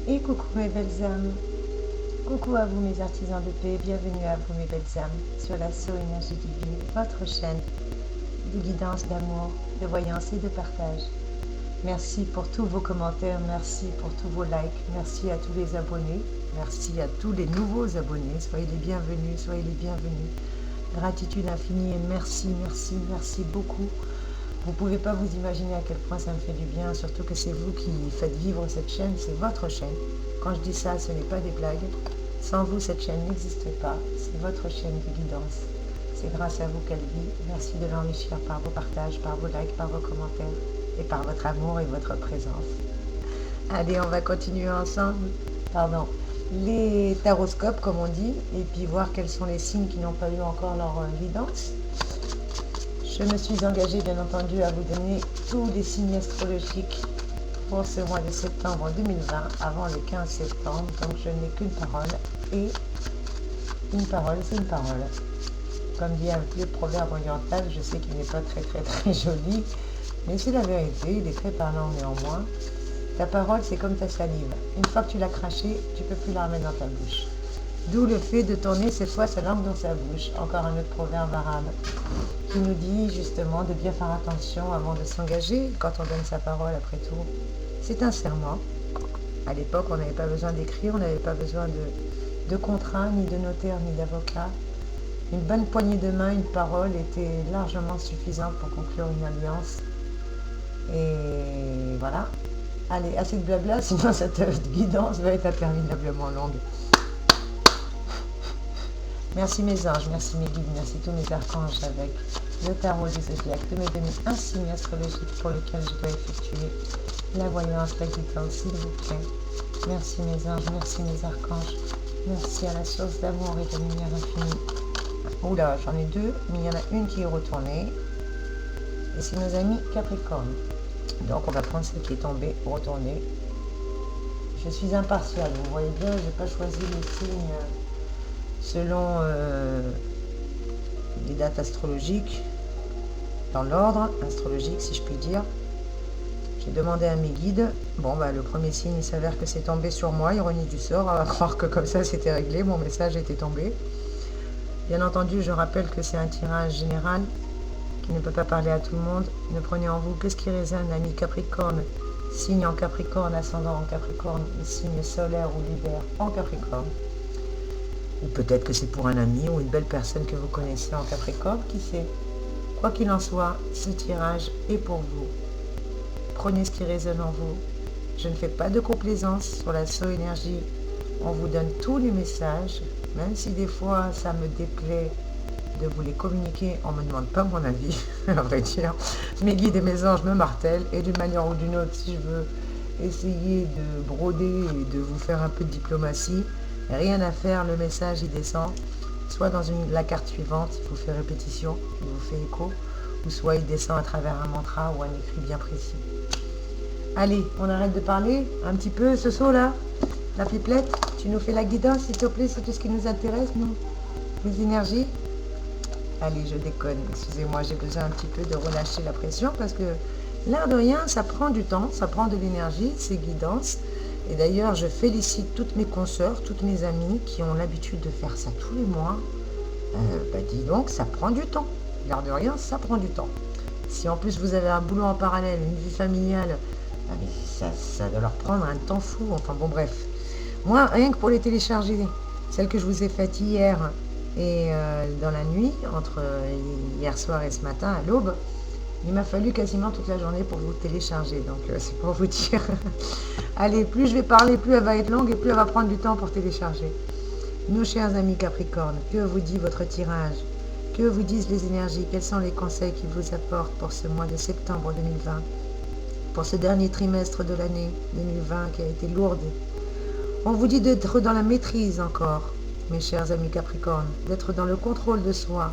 Et coucou mes belles âmes, coucou à vous mes artisans de paix, bienvenue à vous mes belles âmes sur la So Énergie Divine, votre chaîne de guidance, d'amour, de voyance et de partage. Merci pour tous vos commentaires, merci pour tous vos likes, merci à tous les abonnés, merci à tous les nouveaux abonnés, soyez les bienvenus, soyez les bienvenus. Gratitude infinie et merci, merci, merci beaucoup. Vous ne pouvez pas vous imaginer à quel point ça me fait du bien, surtout que c'est vous qui faites vivre cette chaîne, c'est votre chaîne. Quand je dis ça, ce n'est pas des blagues. Sans vous, cette chaîne n'existe pas. C'est votre chaîne de guidance. C'est grâce à vous qu'elle vit. Merci de l'enrichir par vos partages, par vos likes, par vos commentaires et par votre amour et votre présence. Allez, on va continuer ensemble. Les taroscopes, comme on dit, et puis voir quels sont les signes qui n'ont pas eu encore leur guidance. Je me suis engagée, bien entendu, à vous donner tous les signes astrologiques pour ce mois de septembre 2020, avant le 15 septembre. Donc, je n'ai qu'une parole, et une parole, c'est une parole. Comme dit un vieux proverbe oriental, je sais qu'il n'est pas très joli, mais c'est la vérité, il est très parlant néanmoins. Ta parole, c'est comme ta salive. Une fois que tu l'as crachée, tu ne peux plus la remettre dans ta bouche. D'où le fait de tourner cette fois sa langue dans sa bouche. Encore un autre proverbe arabe qui nous dit justement de bien faire attention avant de s'engager quand on donne sa parole après tout. C'est un serment. À l'époque, on n'avait pas besoin d'écrire, on n'avait pas besoin de contrat, ni de notaire, ni d'avocat. Une bonne poignée de main, une parole était largement suffisante pour conclure une alliance. Et voilà. Allez, assez de blabla, sinon cette guidance va être interminablement longue. Merci mes anges, merci mes guides, merci tous mes archanges avec le tarot du zodiaque de me donner un signe astrologique pour lequel je dois effectuer la voyance, la guidance, s'il vous plaît. Merci mes anges, merci mes archanges, merci à la source d'amour et de lumière infinie. Oula, j'en ai deux, mais il y en a une qui est retournée. Et c'est nos amis Capricorne. Donc on va prendre celle qui est tombée, retournée. Je suis impartiale, vous voyez bien, je n'ai pas choisi les signes selon les dates astrologiques, dans l'ordre astrologique si je puis dire. J'ai demandé à mes guides. Bon, le premier signe, il s'avère que c'est tombé sur moi, ironie du sort, à croire que comme ça c'était réglé, mon message était tombé. Bien entendu, je rappelle que c'est un tirage général qui ne peut pas parler à tout le monde. Ne prenez en vous que ce qui résonne, ami Capricorne, signe en Capricorne, ascendant en Capricorne, et signe solaire ou lunaire en Capricorne. Ou peut-être que c'est pour un ami ou une belle personne que vous connaissez en Capricorne, qui sait. Quoi qu'il en soit, ce tirage est pour vous. Prenez ce qui résonne en vous. Je ne fais pas de complaisance sur la So Énergie. On vous donne tous les messages, même si des fois ça me déplaît de vous les communiquer, on ne me demande pas mon avis, à vrai dire. Mes guides et mes anges me martèlent, et d'une manière ou d'une autre, si je veux essayer de broder et de vous faire un peu de diplomatie, rien à faire, le message il descend, soit dans la carte suivante, il vous fait répétition, il vous fait écho, ou soit il descend à travers un mantra ou un écrit bien précis. Allez, on arrête de parler un petit peu, ce saut là, la pipelette, tu nous fais la guidance s'il te plaît, c'est tout ce qui nous intéresse, nous, les énergies. Allez, je déconne, excusez-moi, j'ai besoin un petit peu de relâcher la pression parce que l'air de rien, ça prend du temps, ça prend de l'énergie, ces guidances. Et d'ailleurs, je félicite toutes mes consoeurs, toutes mes amies qui ont l'habitude de faire ça tous les mois. Dis donc, ça prend du temps. L'air de rien, ça prend du temps. Si en plus vous avez un boulot en parallèle, une vie familiale, mais ça doit leur prendre un temps fou. Enfin bon, bref. Moi, rien que pour les télécharger, celles que je vous ai faites hier et dans la nuit, entre hier soir et ce matin à l'aube, il m'a fallu quasiment toute la journée pour vous télécharger, donc c'est pour vous dire. Allez, plus je vais parler, plus elle va être longue et plus elle va prendre du temps pour télécharger. Nos chers amis Capricorne, que vous dit votre tirage? Que vous disent les énergies? Quels sont les conseils qu'ils vous apportent pour ce mois de septembre 2020? Pour ce dernier trimestre de l'année 2020 qui a été lourde. On vous dit d'être dans la maîtrise encore, mes chers amis Capricorne, d'être dans le contrôle de soi,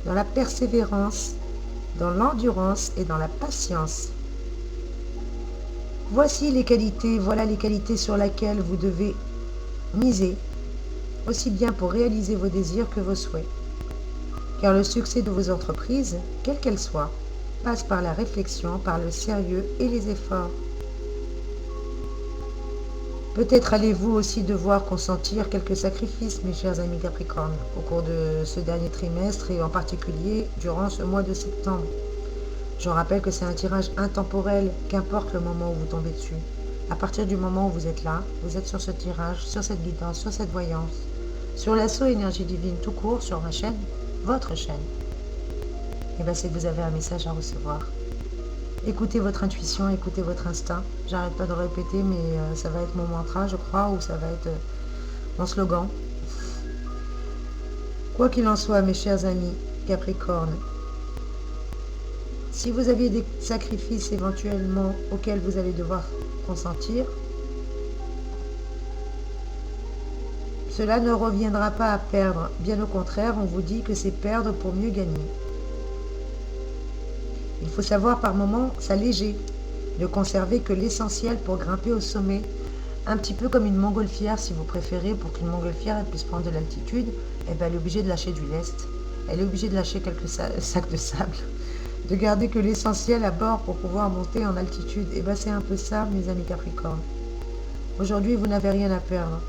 dans la persévérance, dans l'endurance et dans la patience. Voici les qualités, voilà les qualités sur lesquelles vous devez miser, aussi bien pour réaliser vos désirs que vos souhaits. Car le succès de vos entreprises, quelle qu'elle soit, passe par la réflexion, par le sérieux et les efforts. Peut-être allez-vous aussi devoir consentir quelques sacrifices, mes chers amis Capricorne, au cours de ce dernier trimestre et en particulier durant ce mois de septembre. Je rappelle que c'est un tirage intemporel, qu'importe le moment où vous tombez dessus. À partir du moment où vous êtes là, vous êtes sur ce tirage, sur cette guidance, sur cette voyance, sur l'assaut énergie divine tout court, sur ma chaîne, votre chaîne. Et bien c'est que vous avez un message à recevoir. Écoutez votre intuition, écoutez votre instinct. J'arrête pas de le répéter, mais ça va être mon mantra, je crois, ou ça va être mon slogan. Quoi qu'il en soit, mes chers amis Capricorne, si vous aviez des sacrifices éventuellement auxquels vous allez devoir consentir, cela ne reviendra pas à perdre. Bien au contraire, on vous dit que c'est perdre pour mieux gagner. Il faut savoir par moments s'alléger, ne conserver que l'essentiel pour grimper au sommet, un petit peu comme une montgolfière si vous préférez. Pour qu'une montgolfière elle puisse prendre de l'altitude, elle est obligée de lâcher du lest, elle est obligée de lâcher quelques sacs de sable, de garder que l'essentiel à bord pour pouvoir monter en altitude. Et bien c'est un peu ça, mes amis Capricorne. Aujourd'hui, vous n'avez rien à perdre.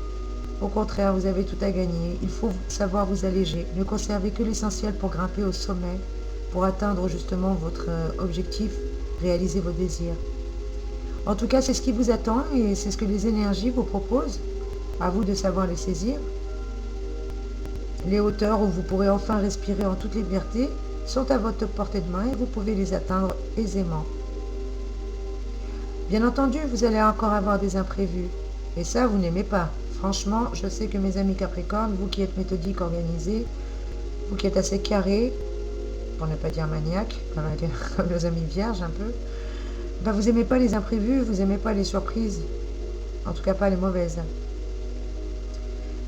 Au contraire, vous avez tout à gagner. Il faut savoir vous alléger, ne conserver que l'essentiel pour grimper au sommet, pour atteindre justement votre objectif, réaliser vos désirs. En tout cas, c'est ce qui vous attend et c'est ce que les énergies vous proposent. À vous de savoir les saisir. Les hauteurs où vous pourrez enfin respirer en toute liberté sont à votre portée de main et vous pouvez les atteindre aisément. Bien entendu, vous allez encore avoir des imprévus. Et ça, vous n'aimez pas. Franchement, je sais que mes amis Capricorne, vous qui êtes méthodiques, organisés, vous qui êtes assez carrés, pour ne pas dire maniaque, comme nos amis vierges un peu, ben vous n'aimez pas les imprévus, vous n'aimez pas les surprises, en tout cas pas les mauvaises.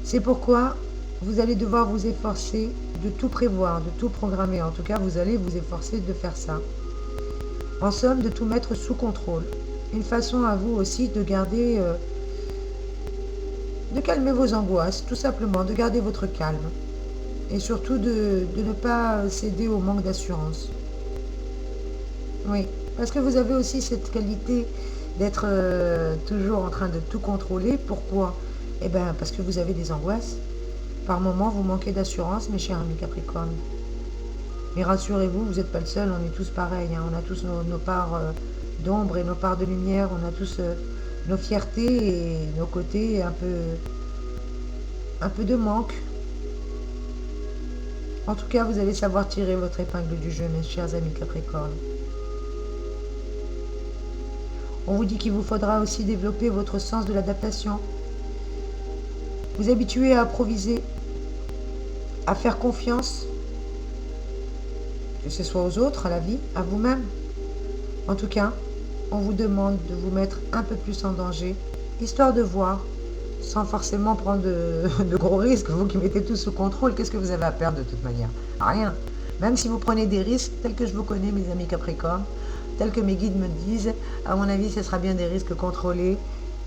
C'est pourquoi vous allez devoir vous efforcer de tout prévoir, de tout programmer, en tout cas vous allez vous efforcer de faire ça. En somme, de tout mettre sous contrôle. Une façon à vous aussi de garder, de calmer vos angoisses, tout simplement, de garder votre calme. Et surtout de ne pas céder au manque d'assurance. Oui, parce que vous avez aussi cette qualité d'être toujours en train de tout contrôler. Pourquoi? Eh bien, parce que vous avez des angoisses. Par moments, vous manquez d'assurance, mes chers amis Capricorne. Mais rassurez-vous, vous n'êtes pas le seul, on est tous pareils. Hein. On a tous nos parts d'ombre et nos parts de lumière. On a tous nos fiertés et nos côtés un peu de manque. En tout cas, vous allez savoir tirer votre épingle du jeu, mes chers amis Capricorne. On vous dit qu'il vous faudra aussi développer votre sens de l'adaptation. Vous habituer à improviser, à faire confiance, que ce soit aux autres, à la vie, à vous-même. En tout cas, on vous demande de vous mettre un peu plus en danger, histoire de voir, sans forcément prendre de gros risques. Vous qui mettez tout sous contrôle, qu'est-ce que vous avez à perdre de toute manière? Rien. Même si vous prenez des risques, tels que je vous connais, mes amis Capricorne, tels que mes guides me disent, à mon avis, ce sera bien des risques contrôlés.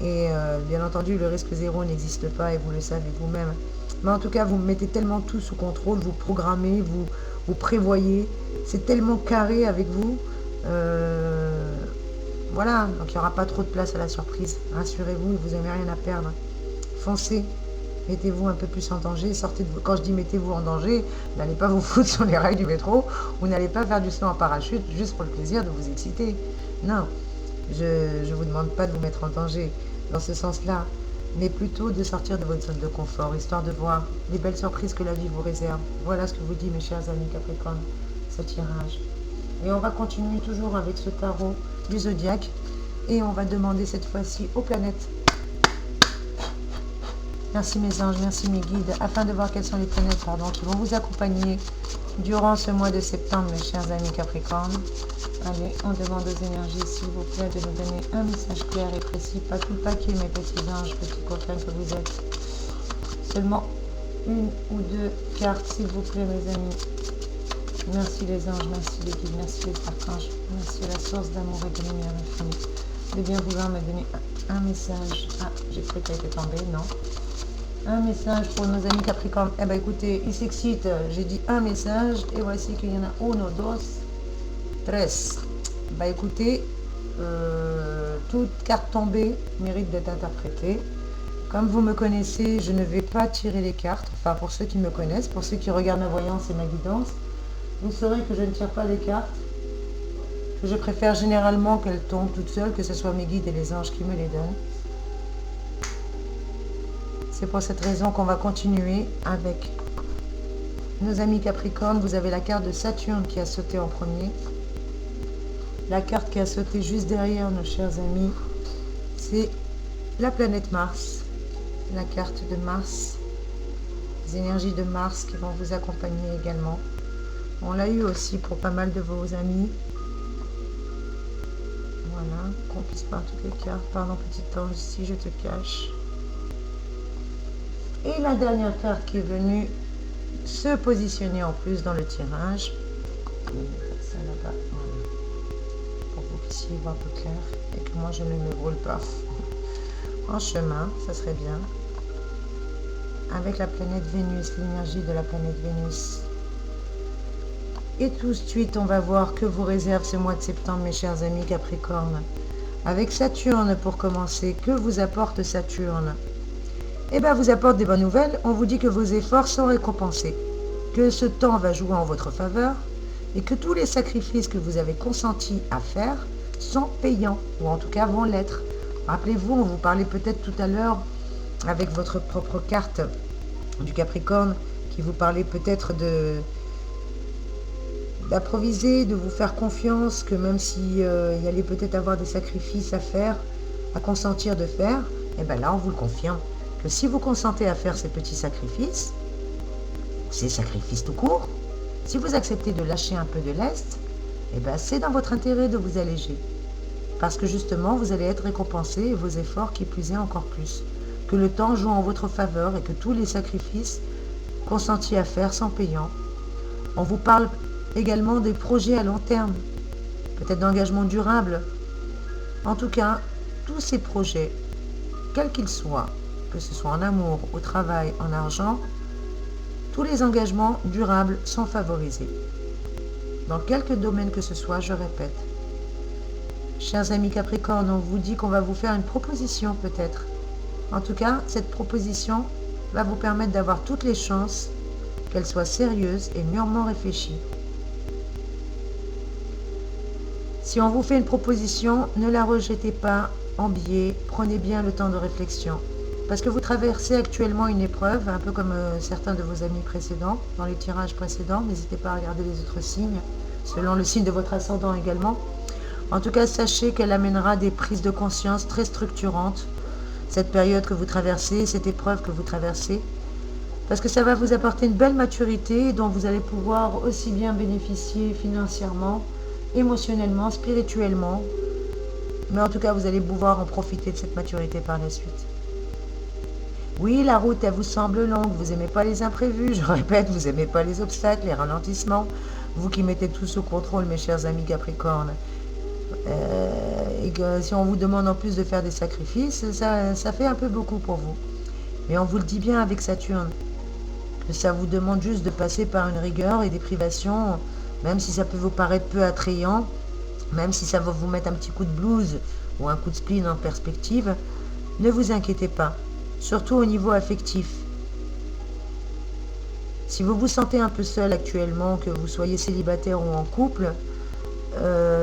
Et bien entendu, le risque zéro n'existe pas et vous le savez vous-même. Mais en tout cas, vous mettez tellement tout sous contrôle, vous programmez, vous prévoyez. C'est tellement carré avec vous. Voilà, donc il n'y aura pas trop de place à la surprise. Rassurez-vous, vous n'avez rien à perdre. Foncez, mettez-vous un peu plus en danger, sortez de vous. Quand je dis mettez-vous en danger, n'allez pas vous foutre sur les rails du métro, ou n'allez pas faire du saut en parachute juste pour le plaisir de vous exciter. Non, je ne vous demande pas de vous mettre en danger dans ce sens-là, mais plutôt de sortir de votre zone de confort, histoire de voir les belles surprises que la vie vous réserve. Voilà ce que vous dit, mes chers amis Capricorne, ce tirage. Et on va continuer toujours avec ce tarot du zodiaque, et on va demander cette fois-ci aux planètes. Merci mes anges, merci mes guides, afin de voir quelles sont les planètes qui vont vous accompagner durant ce mois de septembre, mes chers amis Capricorne. Allez, on demande aux énergies, s'il vous plaît, de nous donner un message clair et précis, pas tout le paquet, mes petits anges, petits coquins que vous êtes. Seulement une ou deux cartes, s'il vous plaît, mes amis. Merci les anges, merci les guides, merci les archanges, merci la source d'amour et de lumière infinie, de bien vouloir me donner un message. Ah, j'ai cru qu'elle était tombée, non. Un message pour nos amis Capricorne. Eh bien écoutez, ils s'excitent. J'ai dit un message et voici qu'il y en a uno, dos, tres. Bah écoutez, toute carte tombée mérite d'être interprétée. Comme vous me connaissez, je ne vais pas tirer les cartes. Enfin, pour ceux qui me connaissent, pour ceux qui regardent ma voyance et ma guidance, vous saurez que je ne tire pas les cartes. Que je préfère généralement qu'elles tombent toutes seules, que ce soit mes guides et les anges qui me les donnent. C'est pour cette raison qu'on va continuer avec nos amis Capricorne. Vous avez la carte de Saturne qui a sauté en premier. La carte qui a sauté juste derrière nos chers amis, c'est la planète Mars. La carte de Mars, les énergies de Mars qui vont vous accompagner également. On l'a eu aussi pour pas mal de vos amis. Voilà, qu'on puisse voir toutes les cartes. Pardon, petit ange, si je te cache. Et la dernière carte qui est venue se positionner en plus dans le tirage. Ça là-bas, voilà. Pour que vous puissiez voir tout clair et que moi je ne me brûle pas. En chemin, ça serait bien. Avec la planète Vénus, l'énergie de la planète Vénus. Et tout de suite, on va voir que vous réserve ce mois de septembre, mes chers amis Capricorne. Avec Saturne, pour commencer, que vous apporte Saturne? Eh bien, vous apporte des bonnes nouvelles. On vous dit que vos efforts sont récompensés, que ce temps va jouer en votre faveur et que tous les sacrifices que vous avez consenti à faire sont payants, ou en tout cas vont l'être. Rappelez-vous, on vous parlait peut-être tout à l'heure avec votre propre carte du Capricorne, qui vous parlait peut-être d'improviser, de vous faire confiance, que même s'il y allait peut-être avoir des sacrifices à faire, à consentir de faire, et bien là on vous le confirme, que si vous consentez à faire ces petits sacrifices, ces sacrifices tout court, si vous acceptez de lâcher un peu de lest, et bien c'est dans votre intérêt de vous alléger. Parce que justement, vous allez être récompensé et vos efforts qui plus est encore plus. Que le temps joue en votre faveur et que tous les sacrifices consentis à faire sont payants. On vous parle également des projets à long terme, peut-être d'engagement durable. En tout cas, tous ces projets, quels qu'ils soient, que ce soit en amour, au travail, en argent, tous les engagements durables sont favorisés. Dans quelque domaine que ce soit, je répète. Chers amis Capricorne, on vous dit qu'on va vous faire une proposition peut-être. En tout cas, cette proposition va vous permettre d'avoir toutes les chances, qu'elle soit sérieuse et mûrement réfléchie. Si on vous fait une proposition, ne la rejetez pas en biais, prenez bien le temps de réflexion. Parce que vous traversez actuellement une épreuve, un peu comme certains de vos amis précédents, dans les tirages précédents. N'hésitez pas à regarder les autres signes, selon le signe de votre ascendant également. En tout cas, sachez qu'elle amènera des prises de conscience très structurantes, cette période que vous traversez, cette épreuve que vous traversez, parce que ça va vous apporter une belle maturité dont vous allez pouvoir aussi bien bénéficier financièrement, émotionnellement, spirituellement, mais en tout cas, vous allez pouvoir en profiter de cette maturité par la suite. Oui, la route, elle vous semble longue, vous n'aimez pas les imprévus, je répète, vous n'aimez pas les obstacles, les ralentissements, vous qui mettez tout sous contrôle, mes chers amis Capricorne. Et que si on vous demande en plus de faire des sacrifices, ça fait un peu beaucoup pour vous. Mais on vous le dit bien avec Saturne, que ça vous demande juste de passer par une rigueur et des privations, même si ça peut vous paraître peu attrayant, même si ça va vous mettre un petit coup de blues ou un coup de spleen en perspective, ne vous inquiétez pas, surtout au niveau affectif. Si vous vous sentez un peu seul actuellement, que vous soyez célibataire ou en couple,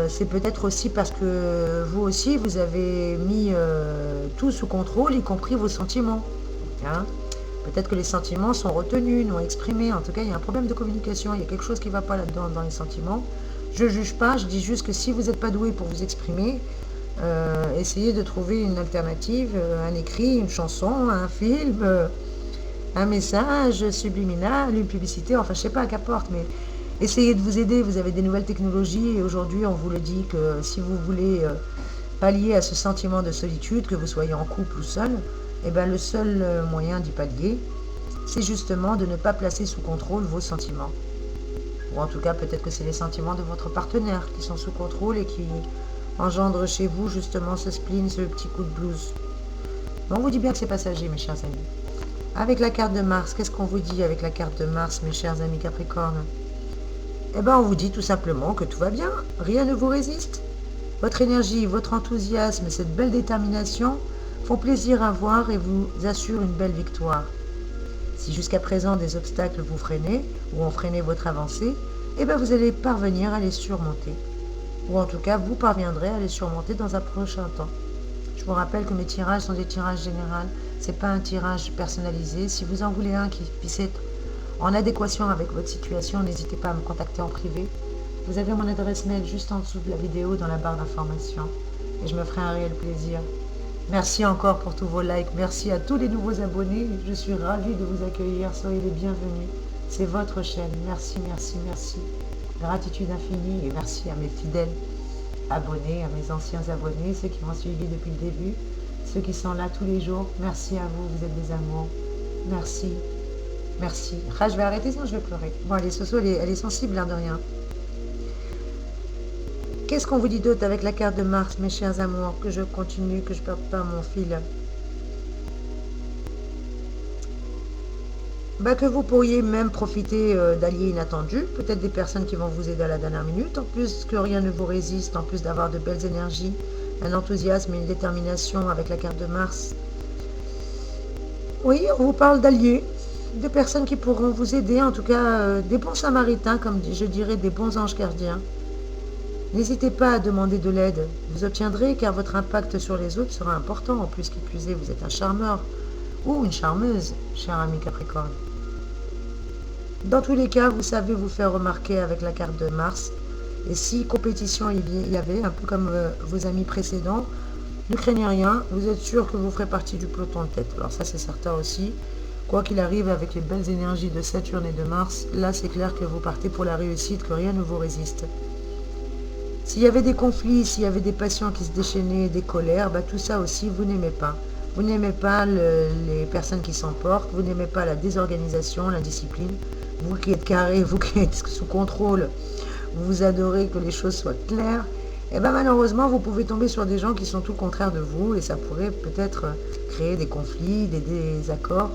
c'est peut-être aussi parce que vous aussi, vous avez mis tout sous contrôle, y compris vos sentiments. Hein? Peut-être que les sentiments sont retenus, non exprimés. En tout cas, il y a un problème de communication, il y a quelque chose qui ne va pas là-dedans dans les sentiments. Je ne juge pas, je dis juste que si vous n'êtes pas doué pour vous exprimer, essayez de trouver une alternative, un écrit, une chanson, un film, un message subliminal, une publicité, enfin je ne sais pas, qu'importe, mais essayez de vous aider. Vous avez des nouvelles technologies et aujourd'hui on vous le dit que si vous voulez pallier à ce sentiment de solitude, que vous soyez en couple ou seul, eh ben, le seul moyen d'y pallier, c'est justement de ne pas placer sous contrôle vos sentiments. Ou en tout cas, peut-être que c'est les sentiments de votre partenaire qui sont sous contrôle et qui engendrent chez vous justement ce spleen, ce petit coup de blues. Mais on vous dit bien que c'est passager, mes chers amis. Avec la carte de Mars, qu'est-ce qu'on vous dit avec la carte de Mars, mes chers amis Capricorne? Eh bien, on vous dit tout simplement que tout va bien, rien ne vous résiste. Votre énergie, votre enthousiasme, cette belle détermination font plaisir à voir et vous assurent une belle victoire. Si jusqu'à présent des obstacles vous freinaient ou ont freiné votre avancée, eh bien vous allez parvenir à les surmonter. Ou en tout cas, vous parviendrez à les surmonter dans un prochain temps. Je vous rappelle que mes tirages sont des tirages généraux. Ce n'est pas un tirage personnalisé. Si vous en voulez un qui puisse être en adéquation avec votre situation, n'hésitez pas à me contacter en privé. Vous avez mon adresse mail juste en dessous de la vidéo dans la barre d'information. Et je me ferai un réel plaisir. Merci encore pour tous vos likes. Merci à tous les nouveaux abonnés. Je suis ravie de vous accueillir. Soyez les bienvenus. C'est votre chaîne. Merci, merci, merci. Gratitude infinie et merci à mes fidèles abonnés, à mes anciens abonnés, ceux qui m'ont suivi depuis le début, ceux qui sont là tous les jours. Merci à vous, vous êtes des amours. Merci. Merci. Ah, je vais arrêter sinon je vais pleurer. Bon, allez, Soso, elle est sensible, hein, de rien. Qu'est-ce qu'on vous dit d'autre avec la carte de Mars, mes chers amours? Que je continue, que je ne perde pas mon fil. Bah, que vous pourriez même profiter d'alliés inattendus, peut-être des personnes qui vont vous aider à la dernière minute, en plus que rien ne vous résiste, en plus d'avoir de belles énergies, un enthousiasme et une détermination avec la carte de Mars. Oui, on vous parle d'alliés, de personnes qui pourront vous aider, en tout cas des bons samaritains, comme je dirais des bons anges gardiens. N'hésitez pas à demander de l'aide, vous obtiendrez car votre impact sur les autres sera important, en plus qui plus est, vous êtes un charmeur ou une charmeuse, cher ami Capricorne. Dans tous les cas, vous savez vous faire remarquer avec la carte de Mars. Et si compétition il y avait, un peu comme vos amis précédents, ne craignez rien, vous êtes sûr que vous ferez partie du peloton de tête. Alors ça c'est certain aussi. Quoi qu'il arrive avec les belles énergies de Saturne et de Mars, là c'est clair que vous partez pour la réussite, que rien ne vous résiste. S'il y avait des conflits, s'il y avait des passions qui se déchaînaient, des colères, bah, tout ça aussi vous n'aimez pas. Vous n'aimez pas les personnes qui s'emportent, vous n'aimez pas la désorganisation, la discipline. Vous qui êtes carré, vous qui êtes sous contrôle, vous adorez que les choses soient claires. Et bien malheureusement, vous pouvez tomber sur des gens qui sont tout le contraire de vous et ça pourrait peut-être créer des conflits, des désaccords.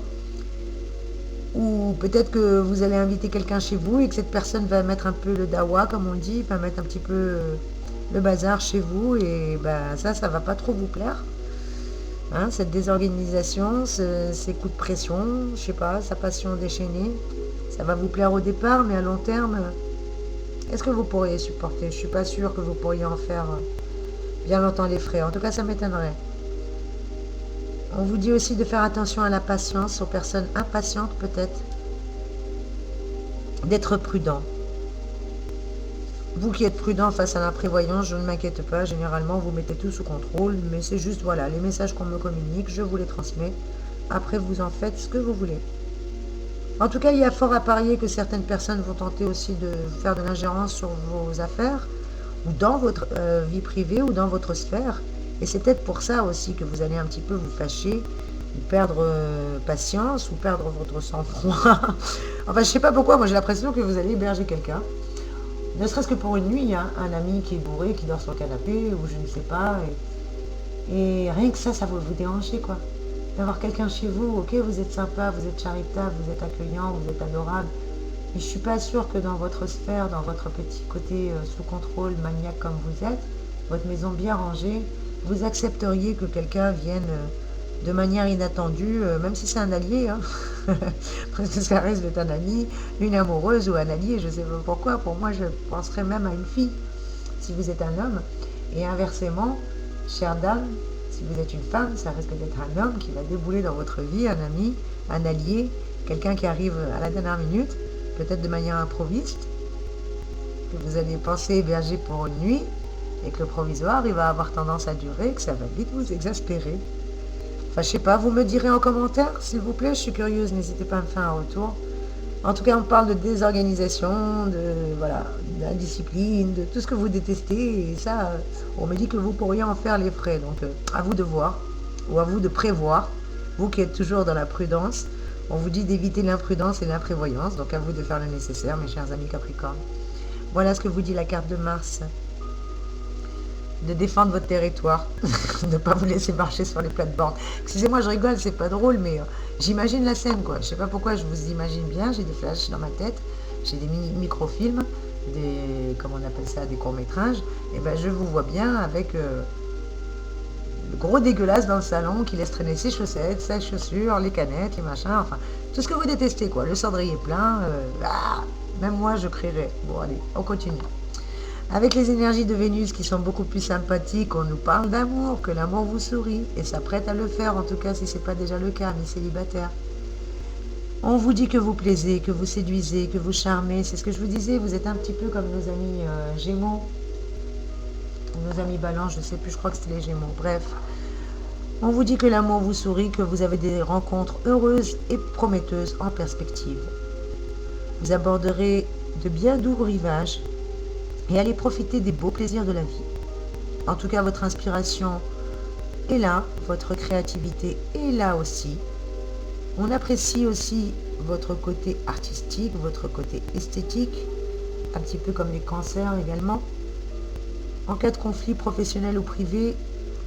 Ou peut-être que vous allez inviter quelqu'un chez vous et que cette personne va mettre un peu le dawa, comme on dit, va mettre un petit peu le bazar chez vous et ben, ça va pas trop vous plaire. Hein, cette désorganisation, ces coups de pression, je sais pas, sa passion déchaînée, ça va vous plaire au départ, mais à long terme, est-ce que vous pourriez supporter? Je suis pas sûre que vous pourriez en faire bien longtemps les frais. En tout cas, ça m'étonnerait. On vous dit aussi de faire attention à la patience, aux personnes impatientes peut-être, d'être prudent. Vous qui êtes prudent face à l'imprévoyance, je ne m'inquiète pas, généralement vous mettez tout sous contrôle, mais c'est juste, voilà, les messages qu'on me communique, je vous les transmets. Après, vous en faites ce que vous voulez. En tout cas, il y a fort à parier que certaines personnes vont tenter aussi de faire de l'ingérence sur vos affaires, ou dans votre vie privée, ou dans votre sphère. Et c'est peut-être pour ça aussi que vous allez un petit peu vous fâcher, ou perdre patience, ou perdre votre sang-froid. Enfin, je sais pas pourquoi, moi j'ai l'impression que vous allez héberger quelqu'un. Ne serait-ce que pour une nuit, hein, un ami qui est bourré, qui dort sur le canapé, ou je ne sais pas. Et rien que ça va vous déranger, quoi. D'avoir quelqu'un chez vous, ok, vous êtes sympa, vous êtes charitable, vous êtes accueillant, vous êtes adorable. Mais je ne suis pas sûre que dans votre sphère, dans votre petit côté sous contrôle, maniaque comme vous êtes, votre maison bien rangée, vous accepteriez que quelqu'un vienne de manière inattendue, même si c'est un allié, hein, parce que ça risque d'être un ami, une amoureuse ou un allié, je ne sais pas pourquoi. Pour moi, je penserais même à une fille, si vous êtes un homme. Et inversement, chère dame, si vous êtes une femme, ça risque d'être un homme qui va débouler dans votre vie, un ami, un allié, quelqu'un qui arrive à la dernière minute, peut-être de manière improviste, que vous allez penser héberger pour une nuit, et que le provisoire, il va avoir tendance à durer, que ça va vite vous exaspérer. Enfin, je sais pas, vous me direz en commentaire, s'il vous plaît, je suis curieuse, n'hésitez pas à me faire un retour. En tout cas, on parle de désorganisation, de indiscipline, de tout ce que vous détestez, et ça, on me dit que vous pourriez en faire les frais, donc à vous de voir, ou à vous de prévoir, vous qui êtes toujours dans la prudence, on vous dit d'éviter l'imprudence et l'imprévoyance, donc à vous de faire le nécessaire, mes chers amis Capricorne. Voilà ce que vous dit la carte de Mars. De défendre votre territoire, de ne pas vous laisser marcher sur les plates-bandes. Excusez-moi, je rigole, c'est pas drôle, mais j'imagine la scène, quoi. Je sais pas pourquoi je vous imagine bien, j'ai des flashs dans ma tête, j'ai des microfilms, comment on appelle ça, des courts-métrages, et ben je vous vois bien avec le gros dégueulasse dans le salon qui laisse traîner ses chaussettes, ses chaussures, les canettes, les machins, enfin, tout ce que vous détestez, quoi. Le cendrier plein, même moi, je crierais. Bon, allez, on continue. Avec les énergies de Vénus qui sont beaucoup plus sympathiques, on nous parle d'amour, que l'amour vous sourit, et s'apprête à le faire, en tout cas si ce n'est pas déjà le cas, mes célibataires. On vous dit que vous plaisez, que vous séduisez, que vous charmez, c'est ce que je vous disais, vous êtes un petit peu comme nos amis Gémeaux, ou nos amis Balance, je ne sais plus, je crois que c'était les Gémeaux, bref. On vous dit que l'amour vous sourit, que vous avez des rencontres heureuses et prometteuses en perspective. Vous aborderez de bien doux rivages, et allez profiter des beaux plaisirs de la vie. En tout cas, votre inspiration est là, votre créativité est là aussi. On apprécie aussi votre côté artistique, votre côté esthétique, un petit peu comme les cancers également. En cas de conflit professionnel ou privé,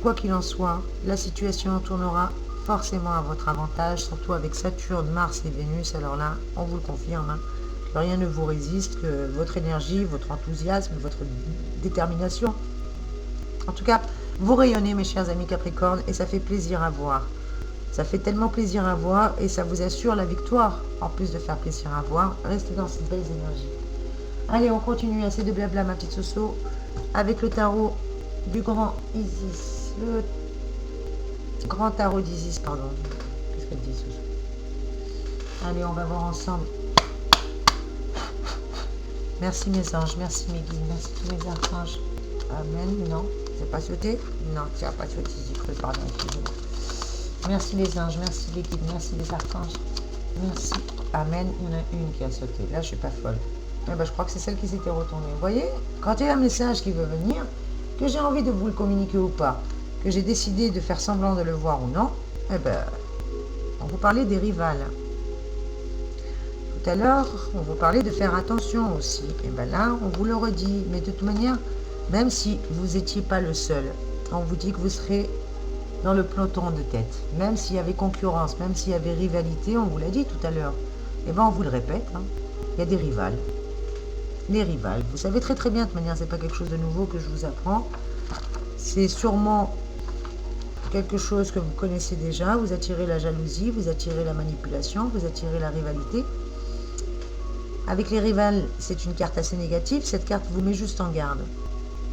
quoi qu'il en soit, la situation tournera forcément à votre avantage, surtout avec Saturne, Mars et Vénus. Alors là, on vous le confirme, hein. Rien ne vous résiste, que votre énergie, votre enthousiasme, votre détermination. En tout cas, vous rayonnez, mes chers amis Capricorne, et ça fait plaisir à voir. Ça fait tellement plaisir à voir et ça vous assure la victoire. En plus de faire plaisir à voir, restez dans cette belle énergie. Allez, on continue, assez de blabla, ma petite Soso, avec le tarot du grand Isis. Le grand tarot d'Isis, pardon. Qu'est-ce qu'elle dit, Soso? Allez, on va voir ensemble. Merci mes anges, merci mes guides, merci tous mes archanges. Amen. Non, c'est pas sauté? Non, tu n'as pas sauté, j'y cru, pardon, excusez-moi. Merci les anges, merci les guides, merci les archanges. Merci. Amen. Il y en a une qui a sauté. Là, je suis pas folle. Mais ben, je crois que c'est celle qui s'était retournée. Vous voyez, quand il y a un message qui veut venir, que j'ai envie de vous le communiquer ou pas, que j'ai décidé de faire semblant de le voir ou non, eh ben, on vous parlait des rivales. Tout à l'heure, on vous parlait de faire attention aussi. Et bien là, on vous le redit. Mais de toute manière, même si vous n'étiez pas le seul, on vous dit que vous serez dans le peloton de tête. Même s'il y avait concurrence, même s'il y avait rivalité, on vous l'a dit tout à l'heure. Et bien on vous le répète, hein, il y a des rivales. Les rivales, vous savez très très bien, de toute manière, c'est pas quelque chose de nouveau que je vous apprends. C'est sûrement quelque chose que vous connaissez déjà. Vous attirez la jalousie, vous attirez la manipulation, vous attirez la rivalité. Avec les rivales, c'est une carte assez négative. Cette carte vous met juste en garde.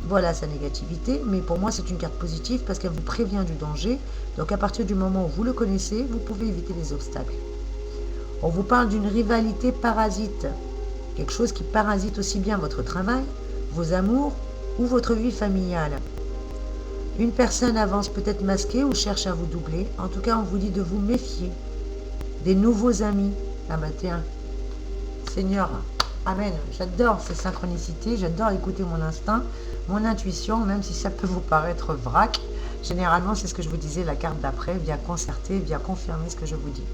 Voilà sa négativité, mais pour moi, c'est une carte positive parce qu'elle vous prévient du danger. Donc, à partir du moment où vous le connaissez, vous pouvez éviter les obstacles. On vous parle d'une rivalité parasite. Quelque chose qui parasite aussi bien votre travail, vos amours ou votre vie familiale. Une personne avance peut-être masquée ou cherche à vous doubler. En tout cas, on vous dit de vous méfier. Des nouveaux amis. Ah bah tiens, Seigneur, amen. J'adore ces synchronicités, j'adore écouter mon instinct, mon intuition, même si ça peut vous paraître vrac. Généralement, c'est ce que je vous disais, la carte d'après vient concerter, vient confirmer ce que je vous dis.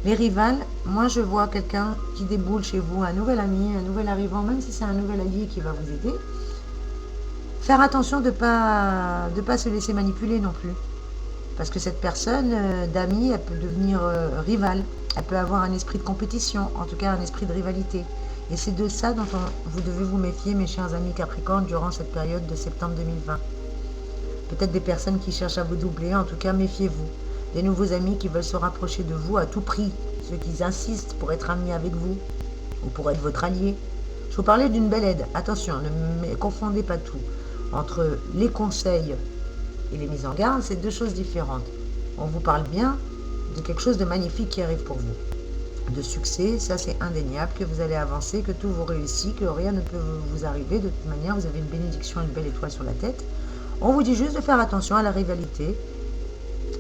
Les rivales, moi je vois quelqu'un qui déboule chez vous, un nouvel ami, un nouvel arrivant, même si c'est un nouvel allié qui va vous aider. Faire attention de pas se laisser manipuler non plus. Parce que cette personne d'ami, elle peut devenir rivale. Elle peut avoir un esprit de compétition, en tout cas un esprit de rivalité. Et c'est de ça dont vous devez vous méfier, mes chers amis Capricorne, durant cette période de septembre 2020. Peut-être des personnes qui cherchent à vous doubler, en tout cas méfiez-vous. Des nouveaux amis qui veulent se rapprocher de vous à tout prix, ceux qui insistent pour être amis avec vous ou pour être votre allié. Je vous parlais d'une belle aide. Attention, ne confondez pas tout. Entre les conseils et les mises en garde, c'est deux choses différentes. On vous parle bien de quelque chose de magnifique qui arrive pour vous. De succès, ça c'est indéniable, que vous allez avancer, que tout vous réussit, que rien ne peut vous arriver. De toute manière, vous avez une bénédiction, une belle étoile sur la tête. On vous dit juste de faire attention à la rivalité.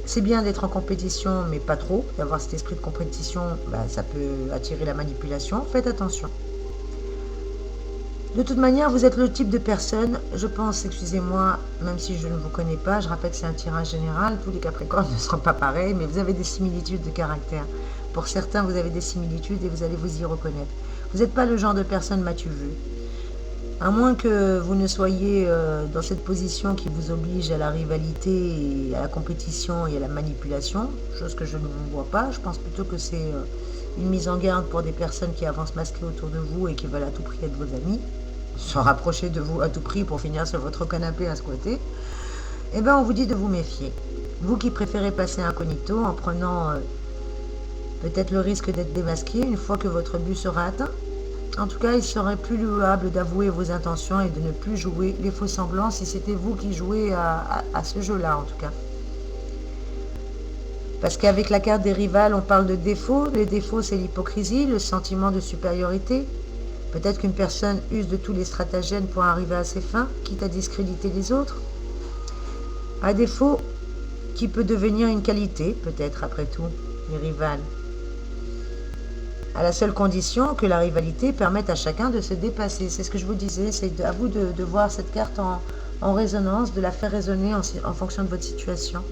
C'est bien d'être en compétition, mais pas trop. D'avoir cet esprit de compétition, ça peut attirer la manipulation. Faites attention. De toute manière, vous êtes le type de personne, je pense, excusez-moi, même si je ne vous connais pas, je rappelle que c'est un tirage général, tous les Capricornes ne seront pas pareils, mais vous avez des similitudes de caractère. Pour certains, vous avez des similitudes et vous allez vous y reconnaître. Vous n'êtes pas le genre de personne m'as-tu vu. À moins que vous ne soyez dans cette position qui vous oblige à la rivalité, et à la compétition et à la manipulation, chose que je ne vous vois pas. Je pense plutôt que c'est une mise en garde pour des personnes qui avancent masquées autour de vous et qui veulent à tout prix être vos amis, se rapprocher de vous à tout prix pour finir sur votre canapé à squatter. Eh bien, on vous dit de vous méfier. Vous qui préférez passer incognito en prenant peut-être le risque d'être démasqué une fois que votre but sera atteint. En tout cas, il serait plus louable d'avouer vos intentions et de ne plus jouer les faux semblants si c'était vous qui jouez à ce jeu-là, en tout cas. Parce qu'avec la carte des rivales, on parle de défauts. Les défauts, c'est l'hypocrisie, le sentiment de supériorité. Peut-être qu'une personne use de tous les stratagèmes pour arriver à ses fins, quitte à discréditer les autres. À défaut, qui peut devenir une qualité, peut-être après tout, les rivales. À la seule condition que la rivalité permette à chacun de se dépasser. C'est ce que je vous disais, c'est à vous de voir cette carte en résonance, de la faire résonner en fonction de votre situation.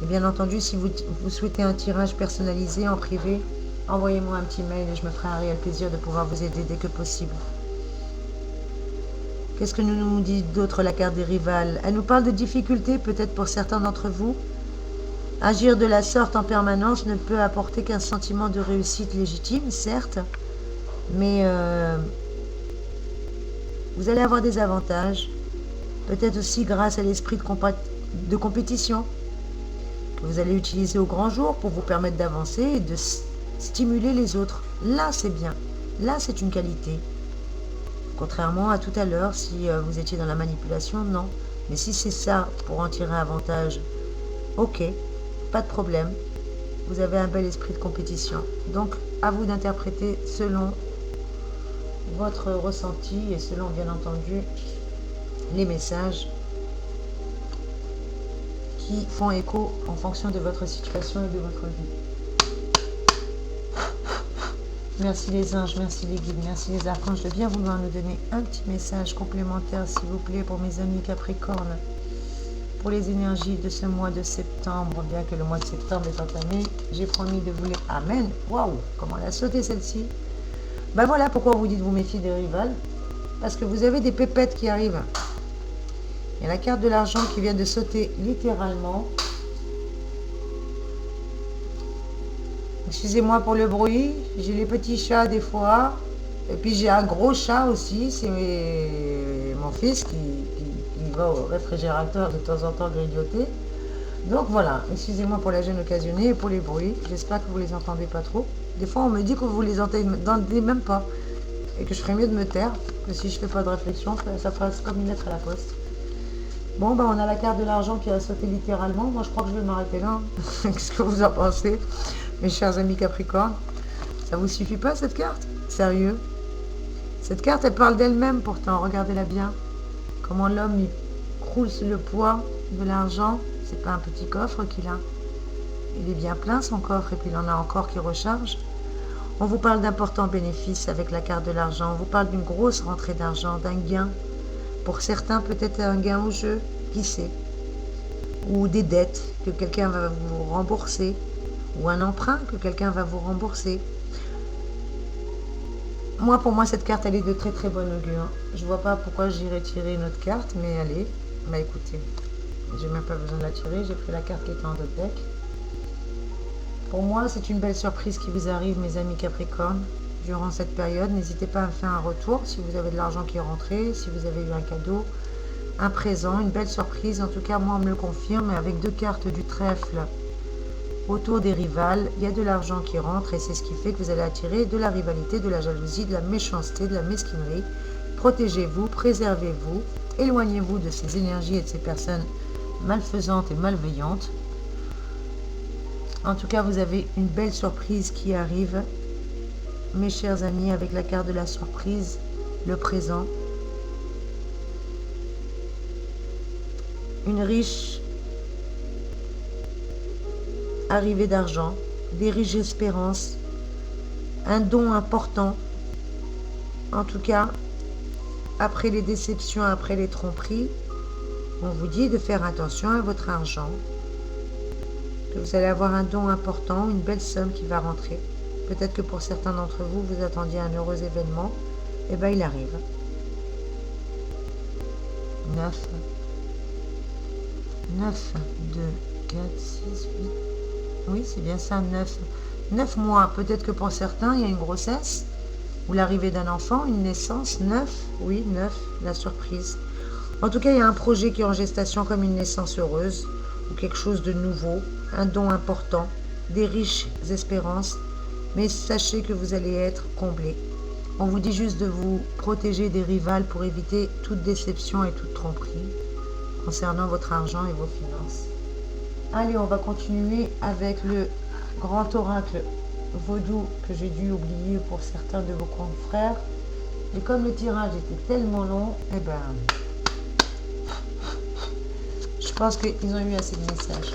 Et bien entendu, si vous souhaitez un tirage personnalisé en privé, envoyez-moi un petit mail et je me ferai un réel plaisir de pouvoir vous aider dès que possible. Qu'est-ce que nous dit d'autre la carte des rivales? Elle nous parle de difficultés peut-être pour certains d'entre vous. Agir de la sorte en permanence ne peut apporter qu'un sentiment de réussite légitime, certes, mais vous allez avoir des avantages, peut-être aussi grâce à l'esprit de compétition que vous allez utiliser au grand jour pour vous permettre d'avancer et de stimuler les autres. Là, c'est bien. Là, c'est une qualité. Contrairement à tout à l'heure, si vous étiez dans la manipulation, non. Mais si c'est ça pour en tirer avantage, ok, pas de problème. Vous avez un bel esprit de compétition. Donc, à vous d'interpréter selon votre ressenti et selon, bien entendu, les messages qui font écho en fonction de votre situation et de votre vie. Merci les anges, merci les guides, merci les archanges de bien vouloir nous donner un petit message complémentaire, s'il vous plaît, pour mes amis Capricorne, pour les énergies de ce mois de septembre. Bien que le mois de septembre est entamé, j'ai promis de vous les... Amen. Waouh, comment elle a sauté celle-ci. Ben voilà pourquoi on vous dit de vous méfier des rivales, parce que vous avez des pépettes qui arrivent. Il y a la carte de l'argent qui vient de sauter littéralement. Excusez-moi pour le bruit. J'ai les petits chats des fois. Et puis j'ai un gros chat aussi. C'est mon fils qui va au réfrigérateur de temps en temps grignoter. Donc voilà. Excusez-moi pour la gêne occasionnée et pour les bruits. J'espère que vous les entendez pas trop. Des fois on me dit que vous les entendez même pas. Et que je ferais mieux de me taire. Que si je fais pas de réflexion, ça fasse comme une lettre à la poste. Bon, ben on a la carte de l'argent qui a sauté littéralement. Moi, je crois que je vais m'arrêter là. Qu'est-ce que vous en pensez, mes chers amis Capricorne? Ça vous suffit pas, cette carte? Sérieux? Cette carte, elle parle d'elle-même, pourtant. Regardez-la bien. Comment l'homme, il croule sous le poids de l'argent. C'est pas un petit coffre qu'il a. Il est bien plein, son coffre, et puis il en a encore qui recharge. On vous parle d'importants bénéfices avec la carte de l'argent. On vous parle d'une grosse rentrée d'argent, d'un gain. Pour certains, peut-être un gain au jeu, qui sait. Ou des dettes que quelqu'un va vous rembourser. Ou un emprunt que quelqu'un va vous rembourser. Pour moi, cette carte, elle est de très très bonne augure. Je vois pas pourquoi j'irais tirer une autre carte, mais allez. Bah écoutez, j'ai même pas besoin de la tirer. J'ai pris la carte qui était en d'autres deck. Pour moi, c'est une belle surprise qui vous arrive, mes amis Capricorne. Durant cette période, n'hésitez pas à me faire un retour si vous avez de l'argent qui est rentré, si vous avez eu un cadeau, un présent, une belle surprise. En tout cas, moi, on me le confirme. Avec deux cartes du trèfle autour des rivales, il y a de l'argent qui rentre et c'est ce qui fait que vous allez attirer de la rivalité, de la jalousie, de la méchanceté, de la mesquinerie. Protégez-vous, préservez-vous, éloignez-vous de ces énergies et de ces personnes malfaisantes et malveillantes. En tout cas, vous avez une belle surprise qui arrive. Mes chers amis, avec la carte de la surprise, le présent, une riche arrivée d'argent, des riches espérances, un don important. En tout cas, après les déceptions, après les tromperies, on vous dit de faire attention à votre argent, que vous allez avoir un don important, une belle somme qui va rentrer. Peut-être que pour certains d'entre vous, vous attendiez un heureux événement. Et bien, il arrive. 9. 9, 2, 4, 6, 8. Oui, c'est bien ça, 9. 9 mois. Peut-être que pour certains, il y a une grossesse ou l'arrivée d'un enfant, une naissance. 9, oui, 9, la surprise. En tout cas, il y a un projet qui est en gestation comme une naissance heureuse ou quelque chose de nouveau, un don important, des riches espérances, mais sachez que vous allez être comblé. On vous dit juste de vous protéger des rivales pour éviter toute déception et toute tromperie concernant votre argent et vos finances. Allez, on va continuer avec le grand oracle vaudou que j'ai dû oublier pour certains de vos confrères. Et comme le tirage était tellement long, eh ben, je pense qu'ils ont eu assez de messages.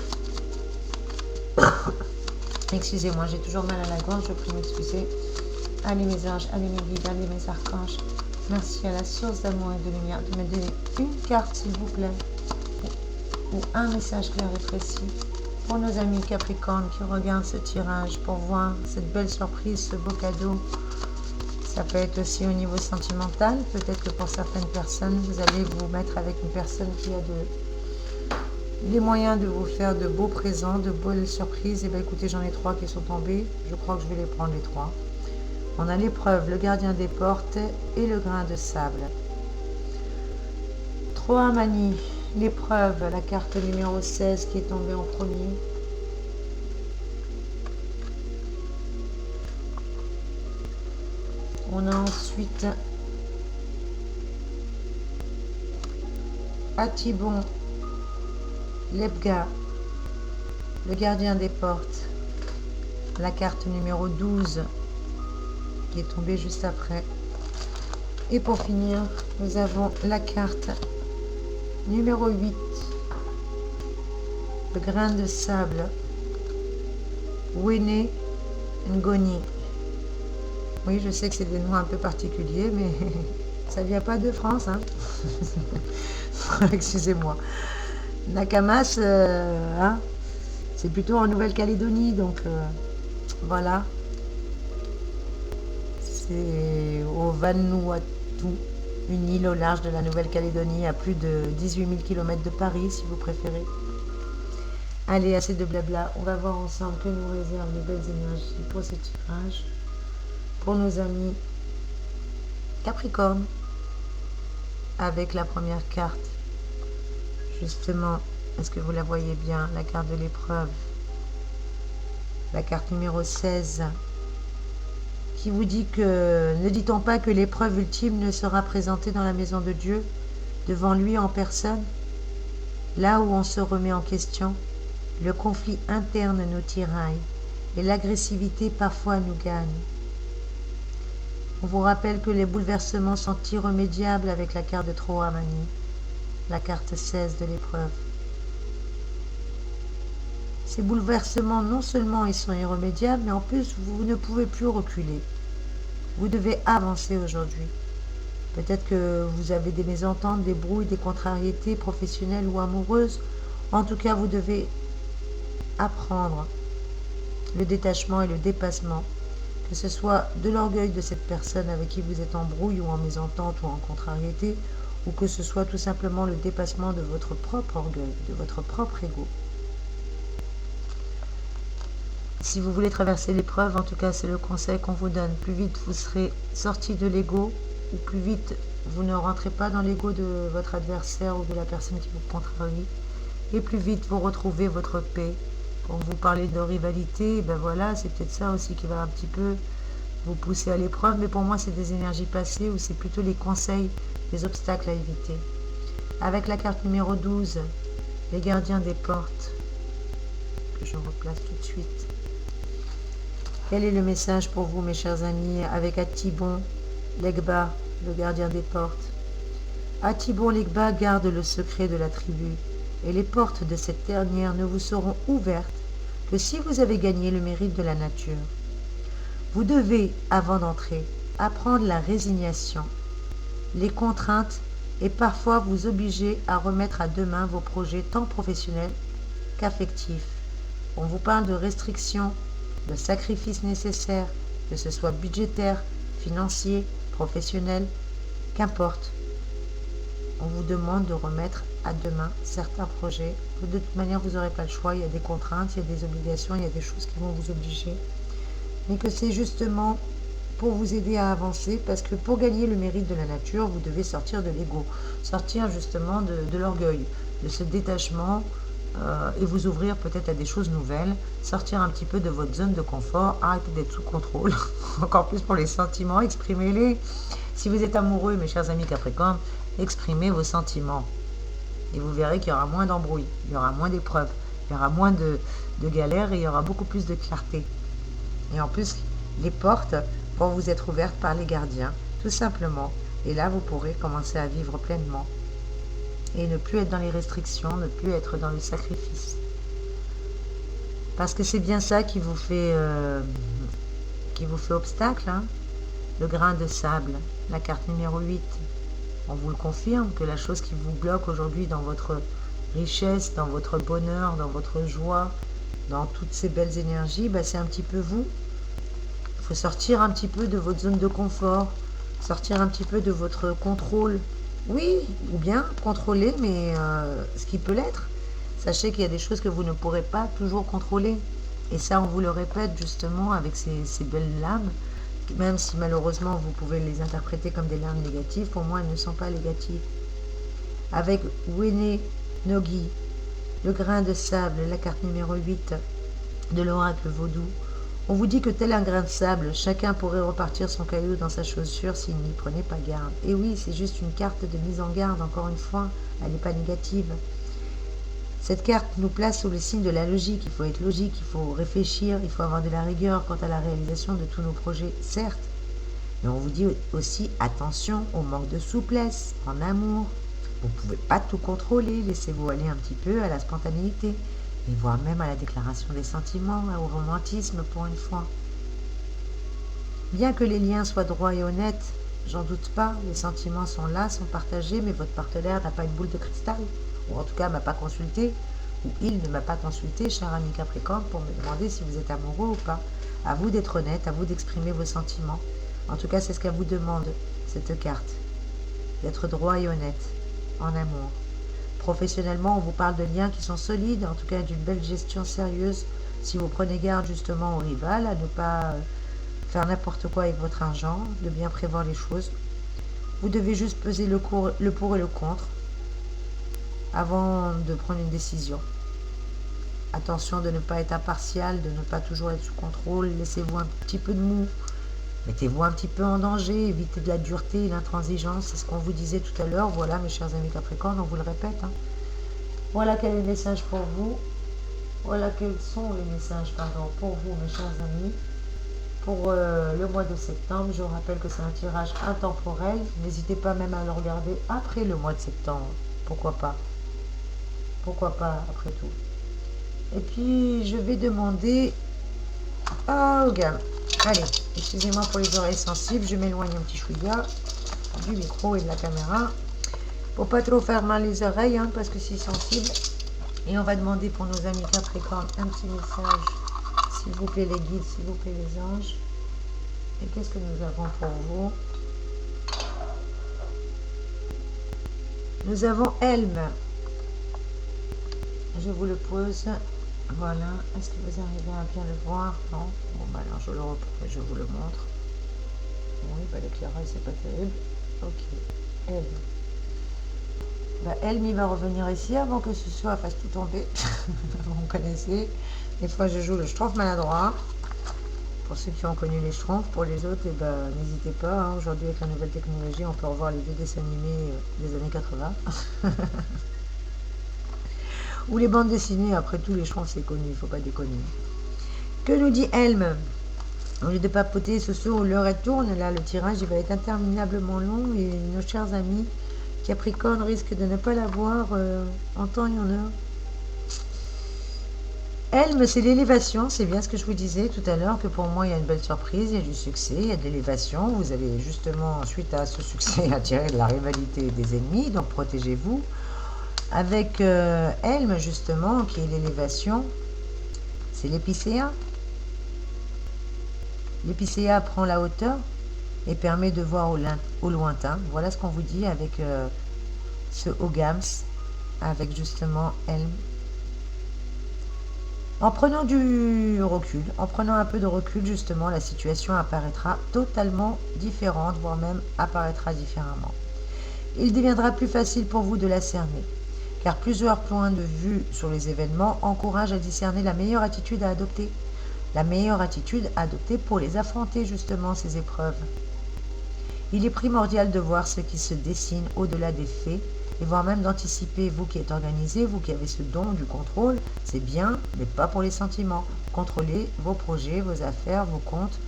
Excusez-moi, j'ai toujours mal à la gorge, je prie m'excuser. Allez mes anges, allez mes guides, allez mes archanges. Merci à la source d'amour et de lumière de me donner une carte, s'il vous plaît, ou un message clair et précis pour nos amis Capricorne qui regardent ce tirage pour voir cette belle surprise, ce beau cadeau. Ça peut être aussi au niveau sentimental. Peut-être que pour certaines personnes, vous allez vous mettre avec une personne qui a les moyens de vous faire de beaux présents, de belles surprises. Et bien écoutez, j'en ai 3 qui sont tombés. Je crois que je vais les prendre les 3. On a l'épreuve, le gardien des portes et le grain de sable. 3 Mani, l'épreuve, la carte numéro 16 qui est tombée en premier. On a ensuite Atibon, Lebga, le gardien des portes, la carte numéro 12 qui est tombée juste après. Et pour finir, nous avons la carte numéro 8, le grain de sable, Wene Ngoni. Oui, je sais que c'est des noms un peu particuliers, mais ça vient pas de France, hein. Excusez-moi. Nakamas, hein, c'est plutôt en Nouvelle-Calédonie, donc voilà. C'est au Vanuatu, une île au large de la Nouvelle-Calédonie, à plus de 18 000 km de Paris, si vous préférez. Allez, assez de blabla. On va voir ensemble que nous réservent les belles énergies pour ce tirage. Pour nos amis Capricorne, avec la première carte, justement, est-ce que vous la voyez bien, la carte de l'épreuve, la carte numéro 16, qui vous dit que ne dit-on pas que l'épreuve ultime ne sera présentée dans la maison de Dieu, devant lui en personne, là où on se remet en question, le conflit interne nous tiraille et l'agressivité parfois nous gagne. On vous rappelle que les bouleversements sont irrémédiables avec la carte de Troamani, la carte 16 de l'épreuve. Ces bouleversements, non seulement ils sont irrémédiables, mais en plus, vous ne pouvez plus reculer. Vous devez avancer aujourd'hui. Peut-être que vous avez des mésententes, des brouilles, des contrariétés professionnelles ou amoureuses. En tout cas, vous devez apprendre le détachement et le dépassement, que ce soit de l'orgueil de cette personne avec qui vous êtes en brouille ou en mésentente ou en contrariété, ou que ce soit tout simplement le dépassement de votre propre orgueil, de votre propre ego. Si vous voulez traverser l'épreuve, en tout cas c'est le conseil qu'on vous donne. Plus vite vous serez sorti de l'ego, ou plus vite vous ne rentrez pas dans l'ego de votre adversaire ou de la personne qui vous contrarie, et plus vite vous retrouvez votre paix. Quand vous parlez de rivalité, ben voilà, c'est peut-être ça aussi qui va un petit peu vous pousser à l'épreuve, mais pour moi c'est des énergies passées ou c'est plutôt les conseils, les obstacles à éviter. Avec la carte numéro 12, les gardiens des portes, que je replace tout de suite. Quel est le message pour vous, mes chers amis, avec Atibon, Legba, le gardien des portes? Atibon Legba garde le secret de la tribu, et les portes de cette dernière ne vous seront ouvertes que si vous avez gagné le mérite de la nature. Vous devez, avant d'entrer, apprendre la résignation, les contraintes et parfois vous obliger à remettre à demain vos projets tant professionnels qu'affectifs. On vous parle de restrictions, de sacrifices nécessaires, que ce soit budgétaire, financier, professionnel, qu'importe. On vous demande de remettre à demain certains projets. De toute manière, vous n'aurez pas le choix. Il y a des contraintes, il y a des obligations, il y a des choses qui vont vous obliger. Mais que c'est justement pour vous aider à avancer, parce que pour gagner le mérite de la nature, vous devez sortir de l'ego, sortir justement de l'orgueil, de ce détachement, et vous ouvrir peut-être à des choses nouvelles, sortir un petit peu de votre zone de confort, arrêter d'être sous contrôle, encore plus pour les sentiments, exprimez-les. Si vous êtes amoureux, mes chers amis Capricorne, exprimez vos sentiments. Et vous verrez qu'il y aura moins d'embrouilles, il y aura moins d'épreuves, il y aura moins de galères et il y aura beaucoup plus de clarté. Et en plus, les portes vont vous être ouvertes par les gardiens, tout simplement. Et là, vous pourrez commencer à vivre pleinement. Et ne plus être dans les restrictions, ne plus être dans le sacrifice. Parce que c'est bien ça qui vous fait obstacle, hein. Le grain de sable, la carte numéro 8. On vous le confirme que la chose qui vous bloque aujourd'hui dans votre richesse, dans votre bonheur, dans votre joie, dans toutes ces belles énergies, bah, c'est un petit peu vous. Il faut sortir un petit peu de votre zone de confort, sortir un petit peu de votre contrôle. Oui, ou bien contrôler, mais ce qui peut l'être. Sachez qu'il y a des choses que vous ne pourrez pas toujours contrôler. Et ça, on vous le répète justement avec ces belles lames. Même si malheureusement vous pouvez les interpréter comme des larmes négatives, pour moi elles ne sont pas négatives. Avec Wene Nogi, le grain de sable, la carte numéro 8 de l'oracle vaudou, on vous dit que tel un grain de sable, chacun pourrait repartir son caillou dans sa chaussure s'il n'y prenait pas garde. Et oui, c'est juste une carte de mise en garde, encore une fois, elle n'est pas négative. Cette carte nous place sous le signe de la logique. Il faut être logique, il faut réfléchir, il faut avoir de la rigueur quant à la réalisation de tous nos projets, certes. Mais on vous dit aussi attention au manque de souplesse en amour. Vous ne pouvez pas tout contrôler, laissez-vous aller un petit peu à la spontanéité, et voire même à la déclaration des sentiments, au romantisme pour une fois. Bien que les liens soient droits et honnêtes, j'en doute pas, les sentiments sont là, sont partagés, mais votre partenaire n'a pas une boule de cristal. Ou en tout cas m'a pas consulté, ou il ne m'a pas consulté, cher ami Capricorne, pour me demander si vous êtes amoureux ou pas. À vous d'être honnête, à vous d'exprimer vos sentiments. En tout cas, c'est ce qu'elle vous demande, cette carte. D'être droit et honnête, en amour. Professionnellement, on vous parle de liens qui sont solides, en tout cas d'une belle gestion sérieuse. Si vous prenez garde justement au rival, à ne pas faire n'importe quoi avec votre argent, de bien prévoir les choses. Vous devez juste peser le pour et le contre avant de prendre une décision. Attention de ne pas être impartial, de ne pas toujours être sous contrôle, laissez-vous un petit peu de mou, mettez-vous un petit peu en danger, évitez de la dureté et l'intransigeance, c'est ce qu'on vous disait tout à l'heure. Voilà mes chers amis Capricorne, on vous le répète, hein. Voilà quel est le message pour vous, voilà quels sont les messages pour vous mes chers amis, pour le mois de septembre. Je vous rappelle que c'est un tirage intemporel, n'hésitez pas même à le regarder après le mois de septembre, pourquoi pas après tout. Et puis je vais demander au gamme. Allez, excusez-moi pour les oreilles sensibles, je m'éloigne un petit chouïa du micro et de la caméra pour pas trop faire mal les oreilles, hein, parce que c'est sensible. Et on va demander pour nos amis Capricorne un petit message, s'il vous plaît les guides, s'il vous plaît les anges. Et qu'est-ce que nous avons pour vous? Nous avons Helm. Je vous le pose. Voilà. Est-ce que vous arrivez à bien le voir? Non. Bon, bah alors je le reprends et je vous le montre. Oui, bah l'éclairage, c'est pas terrible. Ok. Helm. Bah, Helm, il va revenir ici avant que ce soit fasse tout tomber. Vous connaissez. Des fois, je joue le schtroumpf maladroit. Pour ceux qui ont connu les schtroumpfs, pour les autres, eh ben, n'hésitez pas. Hein. Aujourd'hui, avec la nouvelle technologie, on peut revoir les vieux dessins animés des années 80. Ou les bandes dessinées, après tout, les schtroumpfs, c'est connu, il ne faut pas déconner. Que nous dit Helm? Au lieu de papoter ce soir où l'heure tourne, là, le tirage, il va être interminablement long et nos chers amis Capricorne risquent de ne pas l'avoir en temps et en heure. Helm, c'est l'élévation, c'est bien ce que je vous disais tout à l'heure, que pour moi, il y a une belle surprise, il y a du succès, il y a de l'élévation. Vous allez justement, suite à ce succès, attirer de la rivalité des ennemis, donc protégez-vous. Avec Helm, justement, qui est l'élévation, c'est l'épicéa. L'épicéa prend la hauteur et permet de voir au lointain. Voilà ce qu'on vous dit avec ce Ogams, avec justement Helm. En prenant du recul, en prenant un peu de recul, justement, la situation apparaîtra totalement différente, voire même apparaîtra différemment. Il deviendra plus facile pour vous de la cerner, car plusieurs points de vue sur les événements encouragent à discerner la meilleure attitude à adopter. La meilleure attitude à adopter pour les affronter, justement, ces épreuves. Il est primordial de voir ce qui se dessine au-delà des faits et voire même d'anticiper, vous qui êtes organisé, vous qui avez ce don du contrôle, c'est bien, mais pas pour les sentiments. Contrôlez vos projets, vos affaires, vos comptes,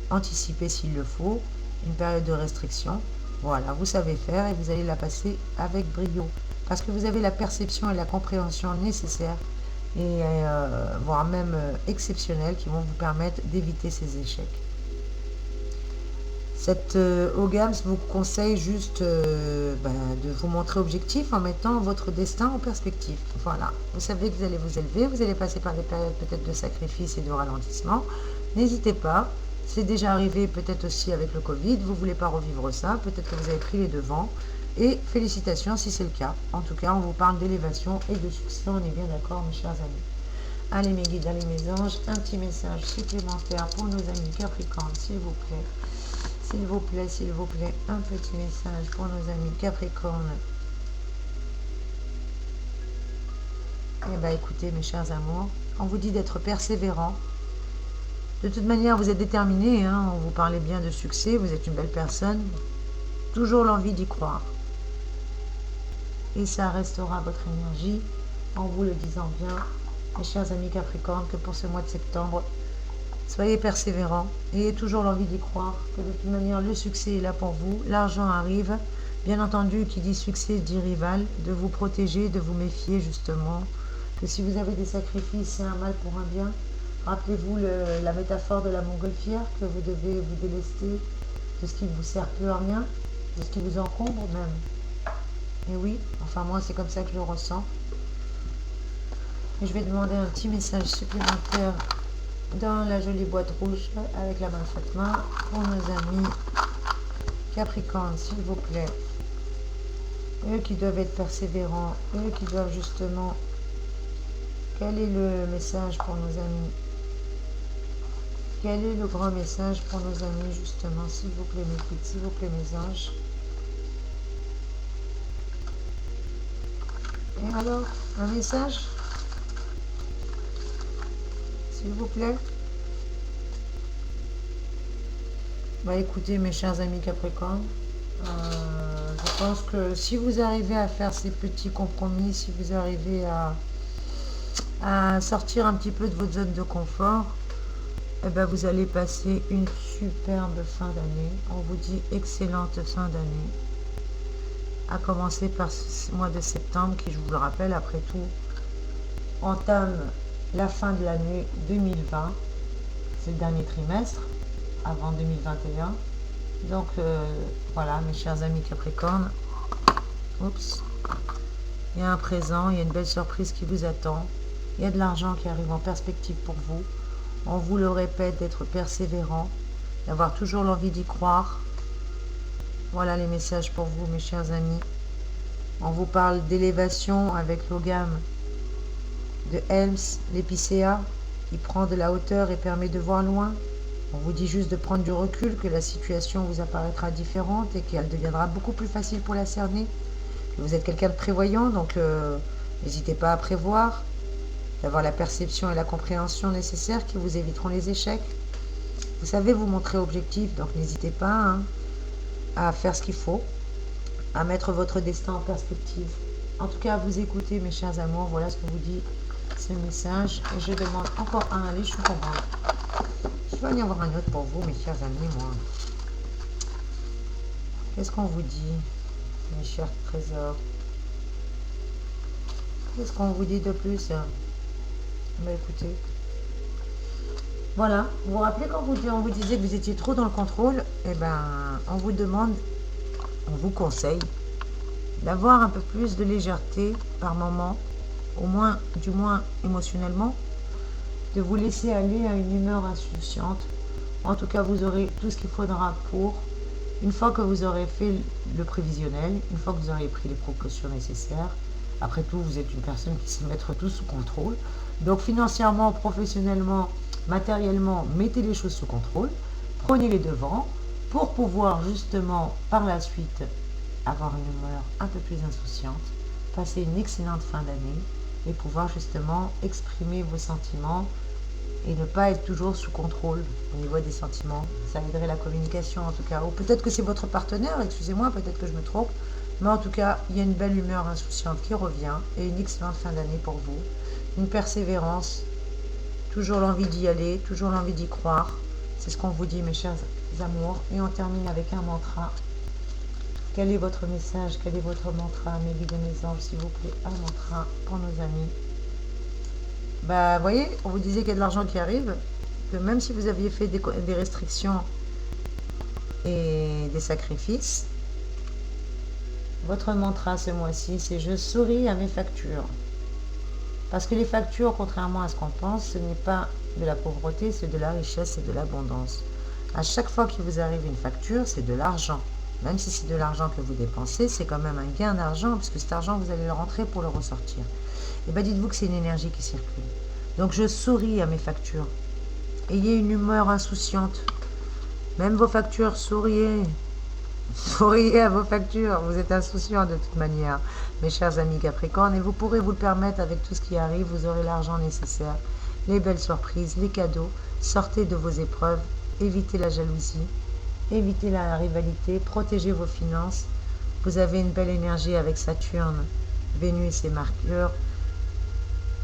anticipez s'il le faut, une période de restriction. Voilà, vous savez faire et vous allez la passer avec brio. Parce que vous avez la perception et la compréhension nécessaires et voire même exceptionnelles qui vont vous permettre d'éviter ces échecs. Cette OGAMS vous conseille juste de vous montrer objectif en mettant votre destin en perspective. Voilà, vous savez que vous allez vous élever, vous allez passer par des périodes peut-être de sacrifice et de ralentissement. N'hésitez pas, c'est déjà arrivé peut-être aussi avec le Covid, vous ne voulez pas revivre ça, peut-être que vous avez pris les devants. Et félicitations si c'est le cas. En tout cas, on vous parle d'élévation et de succès, on est bien d'accord mes chers amis. Allez mes guides, allez mes anges, un petit message supplémentaire pour nos amis Capricorne, s'il vous plaît. S'il vous plaît, un petit message pour nos amis Capricorne. Eh bien, écoutez, mes chers amours, on vous dit d'être persévérant. De toute manière, vous êtes déterminés, hein, on vous parlait bien de succès, vous êtes une belle personne. Toujours l'envie d'y croire. Et ça restera votre énergie, en vous le disant bien, mes chers amis Capricorne, que pour ce mois de septembre, soyez persévérants, ayez toujours l'envie d'y croire, que de toute manière le succès est là pour vous, l'argent arrive. Bien entendu, qui dit succès dit rival, de vous protéger, de vous méfier justement, que si vous avez des sacrifices, c'est un mal pour un bien. Rappelez-vous la métaphore de la montgolfière, que vous devez vous délester de ce qui ne vous sert plus à rien, de ce qui vous encombre même. Et oui, enfin moi c'est comme ça que je le ressens. Et je vais demander un petit message supplémentaire dans la jolie boîte rouge avec la main Fatma pour nos amis Capricorne, s'il vous plaît. Eux qui doivent être persévérants, eux qui doivent justement... Quel est le message pour nos amis? Quel est le grand message pour nos amis justement? S'il vous plaît mes guides, s'il vous plaît mes anges. Et alors, un message? S'il vous plaît. Bah écoutez mes chers amis Capricorne, je pense que si vous arrivez à faire ces petits compromis, si vous arrivez à sortir un petit peu de votre zone de confort, eh ben vous allez passer une superbe fin d'année. On vous dit excellente fin d'année. À commencer par ce mois de septembre qui, je vous le rappelle, après tout, entame la fin de l'année 2020. C'est le dernier trimestre avant 2021. Donc voilà mes chers amis Capricorne. Oups. Il y a un présent, il y a une belle surprise qui vous attend. Il y a de l'argent qui arrive en perspective pour vous. On vous le répète, d'être persévérant, d'avoir toujours l'envie d'y croire. Voilà les messages pour vous mes chers amis. On vous parle d'élévation avec l'ogame de Helms, l'épicéa, qui prend de la hauteur et permet de voir loin. On vous dit juste de prendre du recul, que la situation vous apparaîtra différente et qu'elle deviendra beaucoup plus facile pour la cerner. Que vous êtes quelqu'un de prévoyant, donc n'hésitez pas à prévoir, d'avoir la perception et la compréhension nécessaires qui vous éviteront les échecs. Vous savez vous montrer objectif, donc n'hésitez pas à faire ce qu'il faut, à mettre votre destin en perspective. En tout cas, à vous écouter, mes chers amours, voilà ce que vous dit ce message. Et je demande encore un, allez, je suis contente. Je vais en y avoir un autre pour vous, mes chers amis, moi. Qu'est-ce qu'on vous dit, mes chers trésors? Qu'est-ce qu'on vous dit de plus? Bah écoutez, voilà, vous vous rappelez quand on vous disait que vous étiez trop dans le contrôle? Eh ben, on vous demande, on vous conseille d'avoir un peu plus de légèreté par moment, du moins émotionnellement, de vous laisser aller à une humeur insouciante. En tout cas, vous aurez tout ce qu'il faudra pour, une fois que vous aurez fait le prévisionnel, une fois que vous aurez pris les précautions nécessaires. Après tout, vous êtes une personne qui sait mettre tout sous contrôle. Donc financièrement, professionnellement, matériellement, mettez les choses sous contrôle, prenez les devants pour pouvoir justement par la suite avoir une humeur un peu plus insouciante, passer une excellente fin d'année et pouvoir justement exprimer vos sentiments et ne pas être toujours sous contrôle au niveau des sentiments. Ça aiderait la communication en tout cas. Ou peut-être que c'est votre partenaire, excusez-moi, peut-être que je me trompe. Mais en tout cas, il y a une belle humeur insouciante qui revient et une excellente fin d'année pour vous. Une persévérance, toujours l'envie d'y aller, toujours l'envie d'y croire. C'est ce qu'on vous dit mes chers amours. Et on termine avec un mantra. Quel est votre message? Quel est votre mantra, mes guides et mes anges, s'il vous plaît? Un mantra pour nos amis. Bah, vous voyez, on vous disait qu'il y a de l'argent qui arrive, que même si vous aviez fait des restrictions et des sacrifices, votre mantra ce mois-ci, c'est je souris à mes factures. Parce que les factures, contrairement à ce qu'on pense, ce n'est pas de la pauvreté, c'est de la richesse et de l'abondance. À chaque fois qu'il vous arrive une facture, c'est de l'argent. Même si c'est de l'argent que vous dépensez, c'est quand même un gain d'argent, puisque cet argent, vous allez le rentrer pour le ressortir. Et bien dites-vous que c'est une énergie qui circule. Donc je souris à mes factures. Ayez une humeur insouciante. Même vos factures, souriez. Souriez à vos factures. Vous êtes insouciants de toute manière, mes chers amis Capricorne, et vous pourrez vous le permettre avec tout ce qui arrive. Vous aurez l'argent nécessaire, les belles surprises, les cadeaux. Sortez de vos épreuves. Évitez la jalousie. Évitez la rivalité. Protégez vos finances. Vous avez une belle énergie avec Saturne, Vénus et Mercure.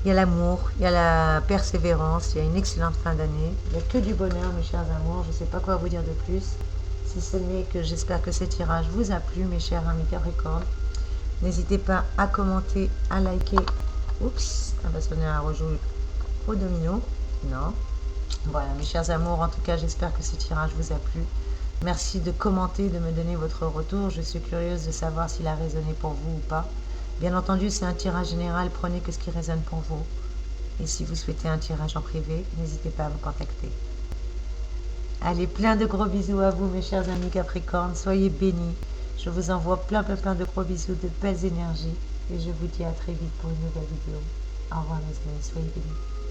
Il y a l'amour, il y a la persévérance, il y a une excellente fin d'année. Il n'y a que du bonheur, mes chers amours. Je ne sais pas quoi vous dire de plus. Si ce n'est que j'espère que ce tirage vous a plu, mes chers amis Capricorne. N'hésitez pas à commenter, à liker. Oups, ça va sonner un rejoue au domino. Non. Voilà, mes chers amours, en tout cas, j'espère que ce tirage vous a plu. Merci de commenter, de me donner votre retour. Je suis curieuse de savoir s'il a résonné pour vous ou pas. Bien entendu, c'est un tirage général, prenez que ce qui résonne pour vous. Et si vous souhaitez un tirage en privé, n'hésitez pas à me contacter. Allez, plein de gros bisous à vous, mes chers amis Capricorne. Soyez bénis. Je vous envoie plein de gros bisous, de belles énergies. Et je vous dis à très vite pour une nouvelle vidéo. Au revoir, mes amis. Soyez bénis.